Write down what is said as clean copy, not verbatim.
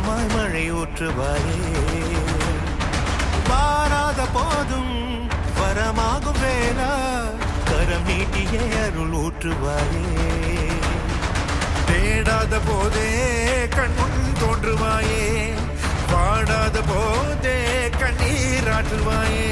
ஈரமாய் மழை ஊற்றுவாயே. வாராத போதும் வரமாகும் வேளா கரம் நீட்டியே அருள் ஊற்றுவாயே. தேடாத போதே கண்முன் தோன்றுவாயே, வாடாத போதே கண்ணீராற்றுவாயே.